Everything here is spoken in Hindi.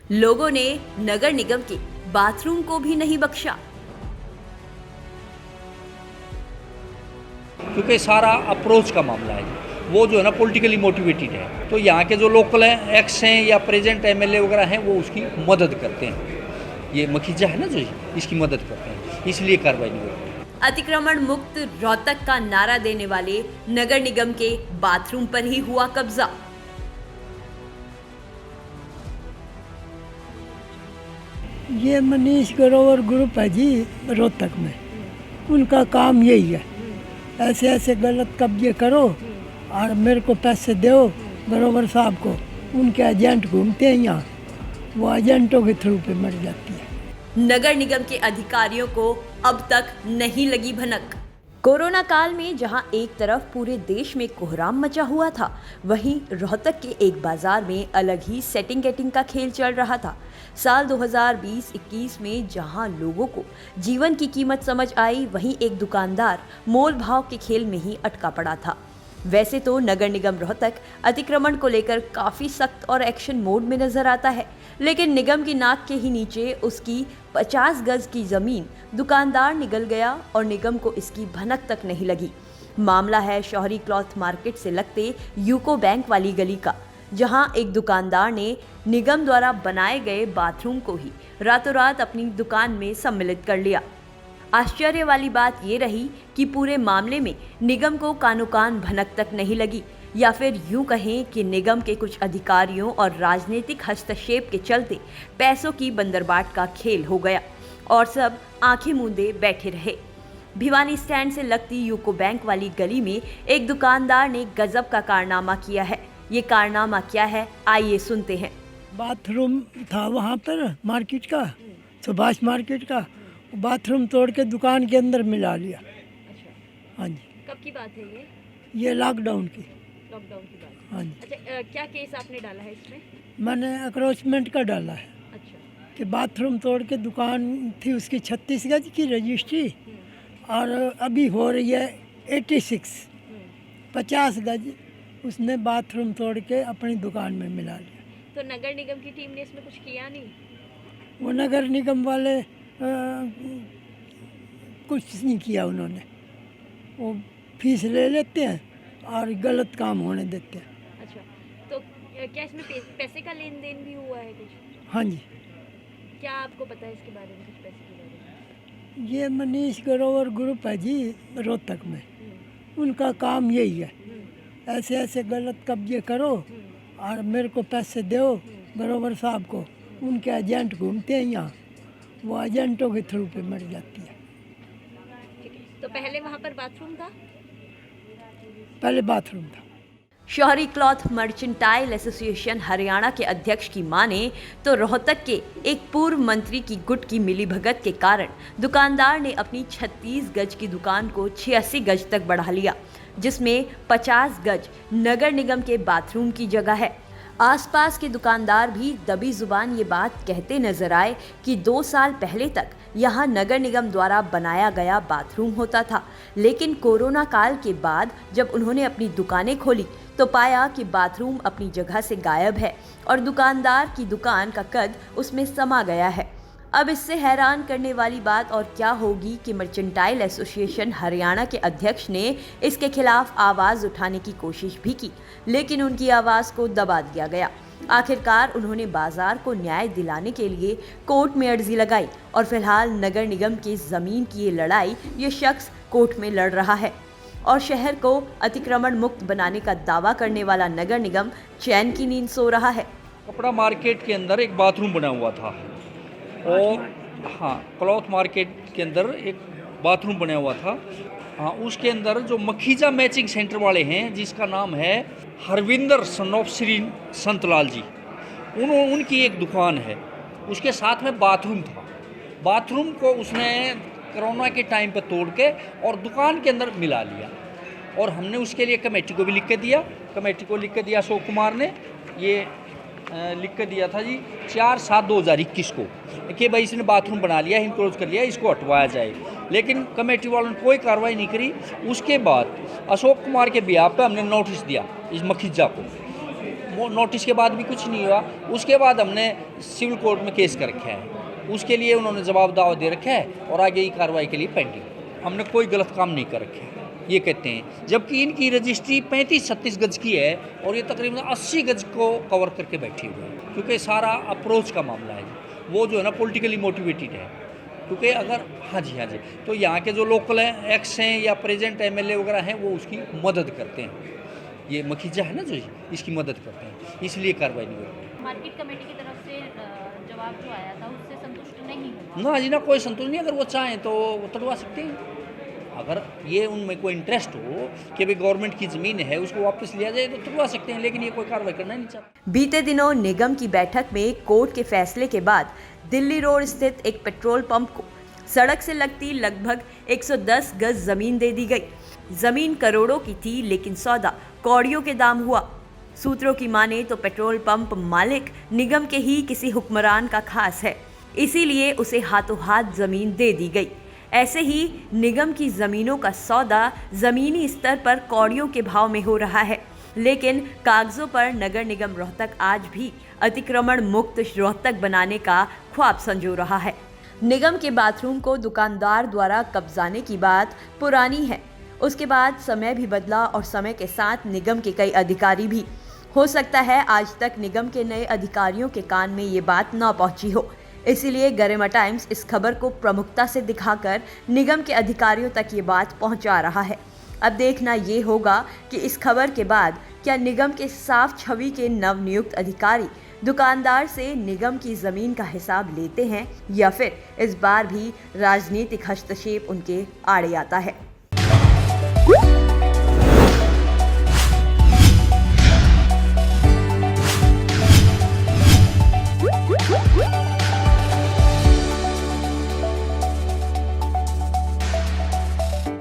लोगों ने नगर निगम के बाथरूम को भी नहीं बख्शा। क्योंकि सारा अप्रोच का मामला है, वो जो है ना पॉलिटिकली मोटिवेटेड है। तो यहाँ के जो लोकल हैं, एक्स हैं या प्रेजेंट एमएलए वगैरह हैं, वो उसकी मदद करते हैं। ये मखीजा है ना जो इसकी मदद करते हैं, इसलिए कार्रवाई नहीं होती। अतिक्रमण मुक्त रोहतक का नारा देने वाले नगर निगम के बाथरूम पर ही हुआ कब्जा। ये मनीष ग्रोवर ग्रुप है जी रोहतक में, उनका काम यही है, ऐसे ऐसे गलत कब्जे करो और मेरे को पैसे दो ग्रोवर साहब को। उनके एजेंट घूमते हैं यहाँ, वो एजेंटों के थ्रू पे मर जाती है। नगर निगम के अधिकारियों को अब तक नहीं लगी भनक। कोरोना काल में जहां एक तरफ पूरे देश में कोहराम मचा हुआ था, वहीं रोहतक के एक बाजार में अलग ही सेटिंग गेटिंग का खेल चल रहा था। साल 2020-21 में जहां लोगों को जीवन की कीमत समझ आई, वहीं एक दुकानदार मोल भाव के खेल में ही अटका पड़ा था। वैसे तो नगर निगम रोहतक अतिक्रमण को लेकर काफ़ी सख्त और एक्शन मोड में नजर आता है, लेकिन निगम की नाक के ही नीचे उसकी 50 गज की ज़मीन दुकानदार निगल गया और निगम को इसकी भनक तक नहीं लगी। मामला है शहरी क्लॉथ मार्केट से लगते यूको बैंक वाली गली का, जहां एक दुकानदार ने निगम द्वारा बनाए गए बाथरूम को ही रातों रात अपनी दुकान में सम्मिलित कर लिया। आश्चर्य वाली बात ये रही कि पूरे मामले में निगम को कानोकान भनक तक नहीं लगी, या फिर यूं कहें कि निगम के कुछ अधिकारियों और राजनीतिक हस्तक्षेप के चलते पैसों की बंदरबाट का खेल हो गया और सब आंखें मूंदे बैठे रहे। भिवानी स्टैंड से लगती यूको बैंक वाली गली में एक दुकानदार ने गजब का कारनामा किया है। ये कारनामा क्या है, आइए सुनते हैं। बाथरूम था वहाँ पर मार्केट का, सुभाष मार्केट का, बाथरूम तोड़ के दुकान के अंदर मिला लिया। हाँ जी। कब की बात है ये लॉकडाउन की की बात। हाँ जी। अच्छा, क्या केस आपने डाला है इसमें? मैंने अक्रोचमेंट का डाला है। अच्छा। कि बाथरूम तोड़ के दुकान थी उसकी 36 गज की रजिस्ट्री, और अभी हो रही है 86, 50 गज उसने बाथरूम तोड़ के अपनी दुकान में मिला लिया। तो नगर निगम की टीम ने इसमें कुछ किया नहीं? वो नगर निगम वाले कुछ नहीं किया उन्होंने, वो फीस ले लेते हैं और गलत काम होने देते हैं। अच्छा, तो क्या इसमें पैसे का लेन देन भी हुआ है कुछ? हाँ जी। क्या आपको पता है इसके बारे में, कुछ पैसे के बारे में? ये मनीष ग्रोवर ग्रुप है जी रोहतक में, उनका काम यही है, ऐसे ऐसे गलत कब्जे करो और मेरे को पैसे दो ग्रोवर साहब को। उनके एजेंट घूमते हैं यहाँ, वो एजेंटों के थ्रू पे मर जाती है। तो पहले वहाँ पर बाथरूम था? पहले बाथरूम था। शहरी क्लॉथ मर्चेंटाइल एसोसिएशन हरियाणा के अध्यक्ष की माने तो रोहतक के एक पूर्व मंत्री की गुट की मिलीभगत के कारण दुकानदार ने अपनी 36 गज की दुकान को 86 गज तक बढ़ा लिया, जिसमें 50 गज नगर निगम के बाथरूम की जगह है। आसपास के दुकानदार भी दबी जुबान ये बात कहते नजर आए कि 2 साल पहले तक यहाँ नगर निगम द्वारा बनाया गया बाथरूम होता था, लेकिन कोरोना काल के बाद जब उन्होंने अपनी दुकानें खोली तो पाया कि बाथरूम अपनी जगह से गायब है और दुकानदार की दुकान का कद उसमें समा गया है। अब इससे हैरान करने वाली बात और क्या होगी कि मर्चेंटाइल एसोसिएशन हरियाणा के अध्यक्ष ने इसके खिलाफ आवाज़ उठाने की कोशिश भी की, लेकिन उनकी आवाज़ को दबा दिया गया। आखिरकार उन्होंने बाजार को न्याय दिलाने के लिए कोर्ट में अर्जी लगाई और फिलहाल नगर निगम की ज़मीन की ये लड़ाई ये शख्स कोर्ट में लड़ रहा है और शहर को अतिक्रमण मुक्त बनाने का दावा करने वाला नगर निगम चैन की नींद सो रहा है। कपड़ा मार्केट के अंदर एक बाथरूम बना हुआ था, और हाँ क्लॉथ मार्केट के अंदर एक बाथरूम बना हुआ था। हाँ, उसके अंदर जो मखीजा मैचिंग सेंटर वाले हैं, जिसका नाम है हरविंदर सन ऑफ श्री संतलाल जी, उनकी एक दुकान है, उसके साथ में बाथरूम था। बाथरूम को उसने कोरोना के टाइम पे तोड़ के और दुकान के अंदर मिला लिया, और हमने उसके लिए कमेटी को भी लिख के दिया। कमेटी को लिख के दिया अशोक कुमार ने, ये लिख के दिया था जी 4/7/2021 को कि भाई इसने बाथरूम बना लिया, इनक्रोच कर लिया, इसको हटवाया जाए, लेकिन कमेटी वालों ने कोई कार्रवाई नहीं करी। उसके बाद अशोक कुमार के बिहाफ पे हमने नोटिस दिया इस मखीजा को। वो नोटिस के बाद भी कुछ नहीं हुआ। उसके बाद हमने सिविल कोर्ट में केस कर रखा है, उसके लिए उन्होंने जवाब दावा दे रखा है और आगे की कार्रवाई के लिए पेंडिंग। हमने कोई गलत काम नहीं कर रखा है ये कहते हैं, जबकि इनकी रजिस्ट्री 35-36 गज की है और ये तकरीबन 80 गज को कवर करके बैठी हुई है, क्योंकि सारा अप्रोच का मामला है। वो जो है ना पॉलिटिकली मोटिवेटेड है, क्योंकि अगर हाँ जी, तो यहाँ के जो लोकल हैं, एक्स हैं या प्रेजेंट एमएलए वगैरह हैं, वो उसकी मदद करते हैं। ये मखीजा है ना जो इसकी मदद करते हैं, इसलिए कार्रवाई नहीं होती। मार्केट कमेटी की तरफ से जवाब जो आया था उससे संतुष्ट नहीं हुआ? ना जी ना, कोई संतुष्ट नहीं। अगर वो चाहें तो वो तोड़वा सकते हैं। अगर ये उनमें कोई इंटरेस्ट हो कि भाई गवर्नमेंट की ज़मीन है उसको वापस लिया जाए तो तोड़वा सकते हैं, लेकिन ये कोई कार्रवाई करना नहीं चाहते। बीते दिनों निगम की बैठक में कोर्ट के फैसले के बाद दिल्ली रोड स्थित एक पेट्रोल पंप को सड़क से लगती लगभग 110 गज जमीन दे दी गई। जमीन करोड़ों की थी, लेकिन सौदा कौड़ियों के दाम हुआ। सूत्रों की माने तो पेट्रोल पंप मालिक निगम के ही किसी हुक्मरान का खास है, इसीलिए उसे हाथों हाथ जमीन दे दी गई। ऐसे ही निगम की जमीनों का सौदा जमीनी स्तर पर कौड़ियों के भाव में हो रहा है, लेकिन कागजों पर नगर निगम रोहतक आज भी अतिक्रमण मुक्त रोहतक बनाने का ख्वाब संजो रहा है। निगम के बाथरूम को दुकानदार द्वारा कब्जाने की बात पुरानी है। उसके बाद समय भी बदला और समय के साथ निगम के कई अधिकारी भी। हो सकता है आज तक निगम के नए अधिकारियों के कान में ये बात न पहुंची हो, इसीलिए गरिमा टाइम्स इस खबर को प्रमुखता से दिखाकर निगम के अधिकारियों तक ये बात पहुंचा रहा है। अब देखना ये होगा कि इस खबर के बाद क्या निगम के साफ छवि के नवनियुक्त अधिकारी दुकानदार से निगम की जमीन का हिसाब लेते हैं या फिर इस बार भी राजनीतिक हस्तक्षेप उनके आड़े आता है।